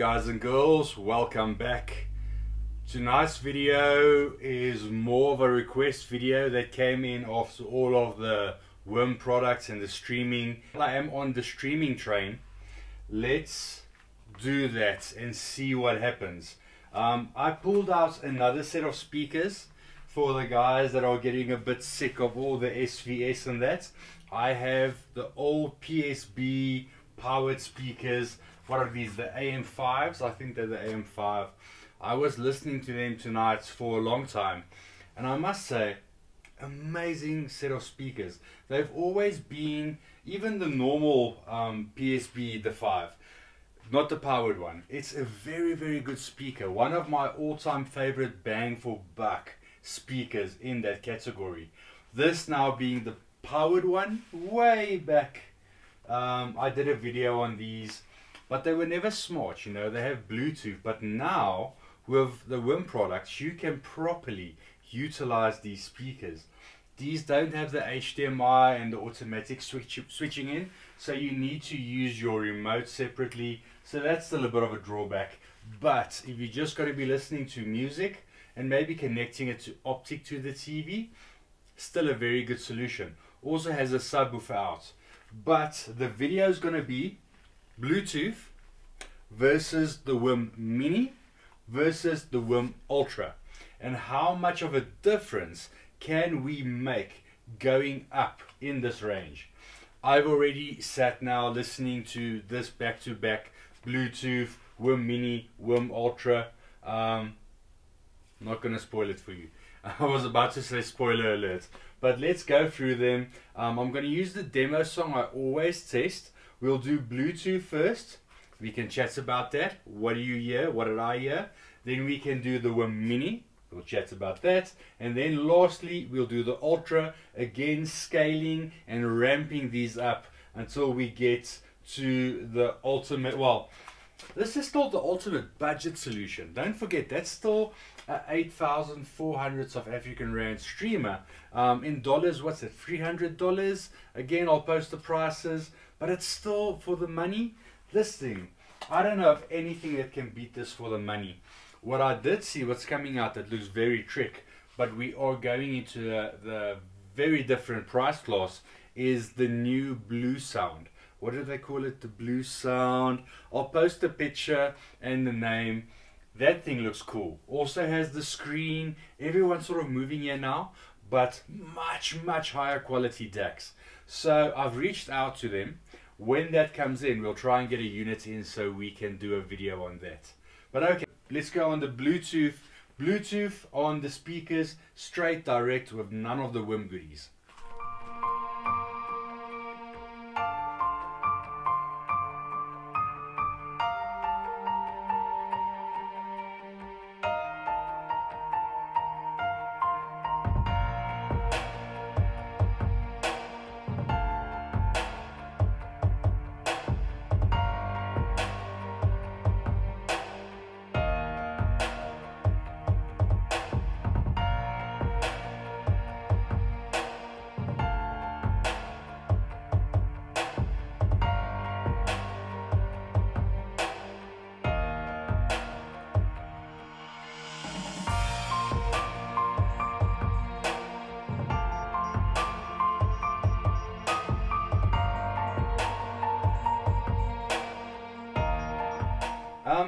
guys and girls, welcome back. Tonight's video is more of a request video that came in after all of the Wiim products and the streaming. I am on the streaming train. Let's do that and see what happens. I pulled out another set of speakers for the guys that are getting a bit sick of all the SVS and that. I have the old PSB powered speakers. What are these? The AM5s? I think they're the AM5. I was listening to them tonight for a long time, and I must say, amazing set of speakers. They've always been, even the normal PSB, the 5, not the powered one. It's a very good speaker. One of my all-time favorite bang for buck speakers in that category. This now being the powered one, way back. I did a video on these, but they were never smart, you know. They have Bluetooth, but now with the Wiim products you can properly utilize these speakers. These don't have the HDMI and the automatic switching in, so you need to use your remote separately, so that's still a bit of a drawback. But if you're just going to be listening to music and maybe connecting it to optic to the TV, still a very good solution. Also has a subwoofer out. But the video is going to be Bluetooth versus the Wiim Mini versus the Wiim Ultra, and how much of a difference can we make going up in this range. I've already sat now listening to this back to back, Bluetooth, Wiim Mini, Wiim Ultra. Not going to spoil it for you. I was about to say spoiler alert, but let's go through them. I'm going to use the demo song I always test. We'll do Bluetooth first. We can chat about that. What do you hear? What did I hear? Then we can do the Wiim Mini. We'll chat about that. And then lastly, we'll do the Ultra. Again, scaling and ramping these up until we get to the ultimate. Well, this is still the ultimate budget solution. Don't forget, that's still a 8,400 South African Rand streamer. In dollars, what's it? $300. Again, I'll post the prices, but it's still for the money. This thing, I don't know of anything that can beat this for the money. What I did see, what's coming out that looks very trick, but we are going into the very different price class, is the new Blue Sound. What do they call it? The Blue Sound. I'll post a picture and the name. That thing looks cool. Also has the screen. Everyone's sort of moving here now, but much higher quality DACs. So I've reached out to them. When that comes in, we'll try and get a unit in so we can do a video on that. But okay, let's go on the Bluetooth. Bluetooth on the speakers, straight direct with none of the Wiim goodies.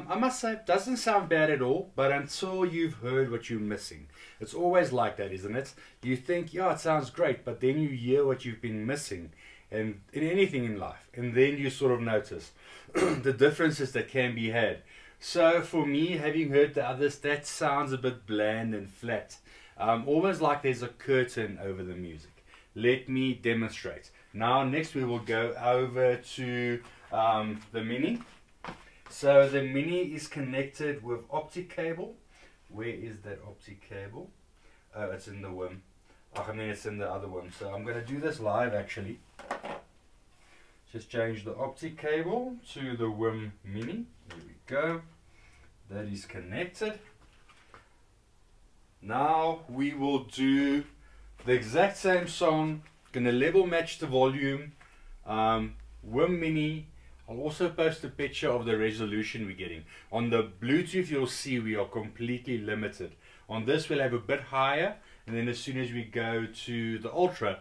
I must say, it doesn't sound bad at all, but until you've heard what you're missing. It's always like that, isn't it? You think, yeah, it sounds great, but then you hear what you've been missing, and in anything in life, and then you sort of notice the differences that can be had. So for me, having heard the others, that sounds a bit bland and flat. Almost like there's a curtain over the music. Let me demonstrate. Now, next we will go over to the Mini. So the Mini is connected with optic cable. Where is that optic cable? Oh, it's in the Wiim. I mean, it's in the other one. So I'm going to do this live actually. Just change the optic cable to the Wiim Mini. There we go. That is connected. Now we will do the exact same song. Going to level match the volume. Wiim Mini I'll also post a picture of the resolution we're getting. On the Bluetooth, you'll see we are completely limited. On this, we'll have a bit higher, and then as soon as we go to the Ultra, a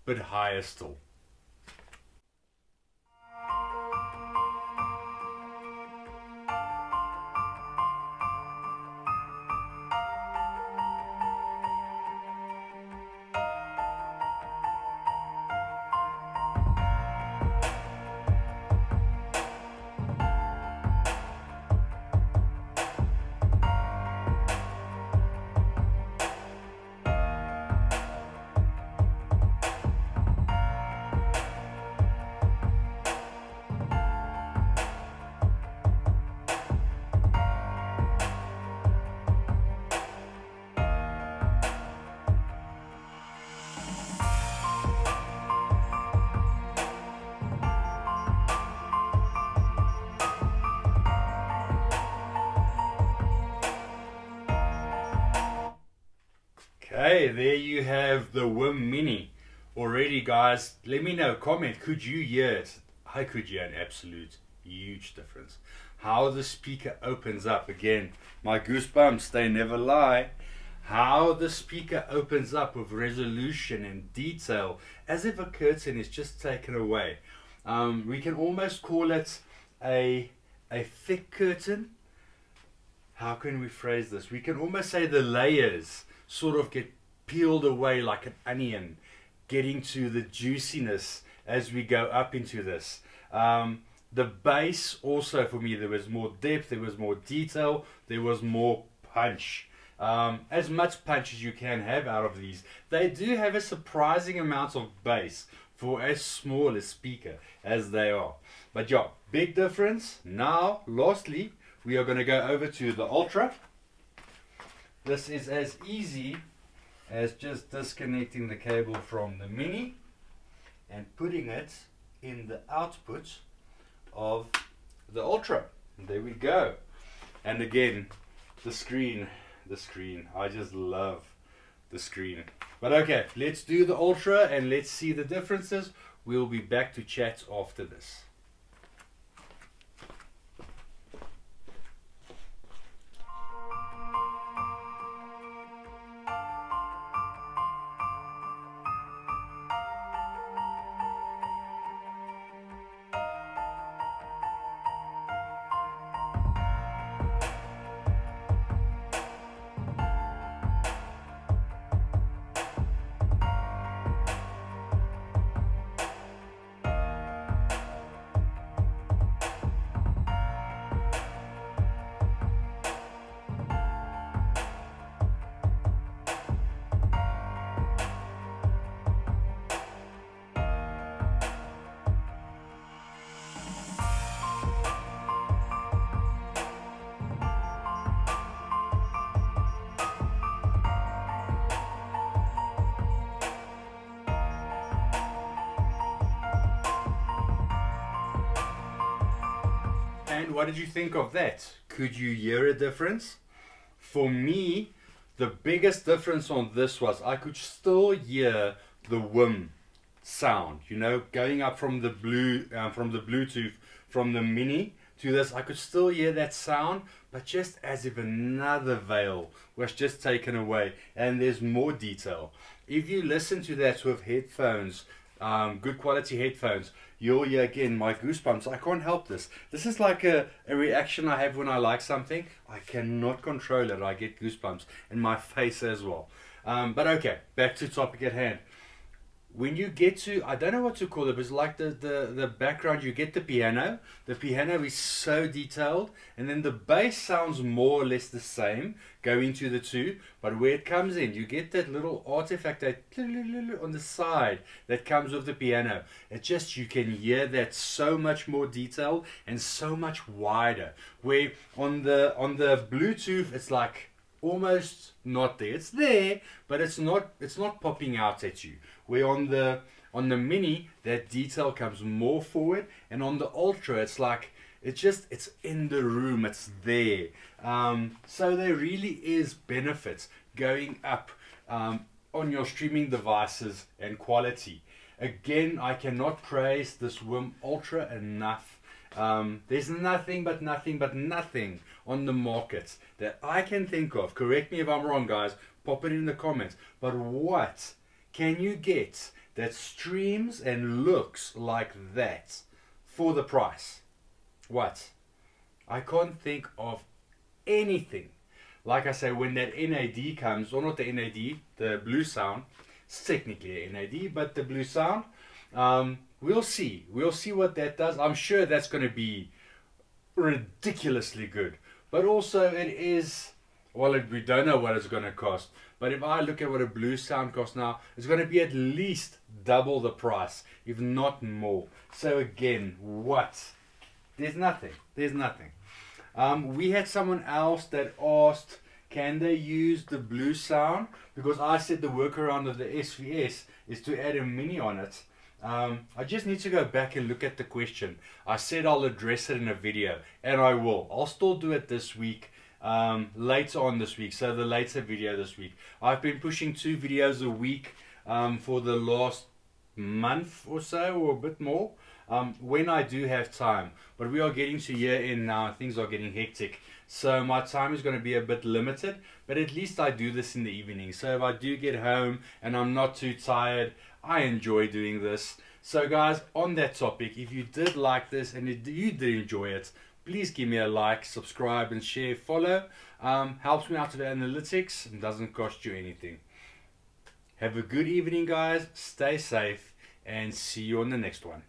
bit higher still. Okay, there you have the Wiim Mini. Already, guys, let me know, comment, could you hear it? I could hear an absolute huge difference. How the speaker opens up, again, my goosebumps, they never lie. How the speaker opens up with resolution and detail, as if a curtain is just taken away. We can almost call it a thick curtain. How can we phrase this? We can almost say the layers sort of get peeled away like an onion, getting to the juiciness as we go up into this. The bass also, for me, there was more depth, there was more detail, there was more punch. As much punch as you can have out of these. They do have a surprising amount of bass for as small a speaker as they are. But yeah, big difference. Now, lastly, we are going to go over to the Ultra. This is as easy as just disconnecting the cable from the Mini and putting it in the output of the Ultra. And there we go. And again, the screen, I just love the screen. But okay, let's do the Ultra and let's see the differences. We'll be back to chat after this. And what did you think of that? Could you hear a difference? For me, the biggest difference on this was I could still hear the Wiim sound. You know, going up from the Bluetooth from the Mini to this, I could still hear that sound, but just as if another veil was just taken away, and there's more detail. If you listen to that with headphones, good quality headphones, you'll hear again my goosebumps. I can't help this. This is like a reaction I have when I like something. I cannot control it. I get goosebumps in my face as well. But okay, back to topic at hand. When you get to, I don't know what to call it, but it's like the background, you get the piano. The piano is so detailed, and then the bass sounds more or less the same going to the two, but where it comes in, you get that little artifact that on the side that comes with the piano. It just, you can hear that so much more detailed and so much wider. Where on the Bluetooth, it's like almost not there. It's there, but it's not popping out at you. Where on the Mini, that detail comes more forward, and on the Ultra, it's like it's in the room, it's there. So there really is benefits going up on your streaming devices and quality. Again, I cannot praise this Wiim Ultra enough. There's nothing but nothing on the market that I can think of. Correct me if I'm wrong, guys. Pop it in the comments. But what can you get that streams and looks like that for the price? What? I can't think of anything. Like I say, when that NAD comes, or not the NAD, the blue sound, it's technically a NAD, but the blue sound, we'll see. We'll see what that does. I'm sure that's going to be ridiculously good. But also it is, well, we don't know what it's going to cost. But if I look at what a blue sound costs now, it's going to be at least double the price, if not more. So again, what? There's nothing. There's nothing. We had someone else that asked, can they use the blue sound? Because I said the workaround of the SVS is to add a mini on it. I just need to go back and look at the question. I said I'll address it in a video, and I will. I'll still do it this week, later on this week, so the later video this week. I've been pushing 2 videos a week for the last month or so, or a bit more, when I do have time. But we are getting to year end now, things are getting hectic, so my time is going to be a bit limited, but at least I do this in the evening. So if I do get home and I'm not too tired, I enjoy doing this. So guys, on that topic, if you did like this and you did enjoy it, please give me a like, subscribe and share, follow. Helps me out with the analytics and doesn't cost you anything. Have a good evening, guys. Stay safe and see you on the next one.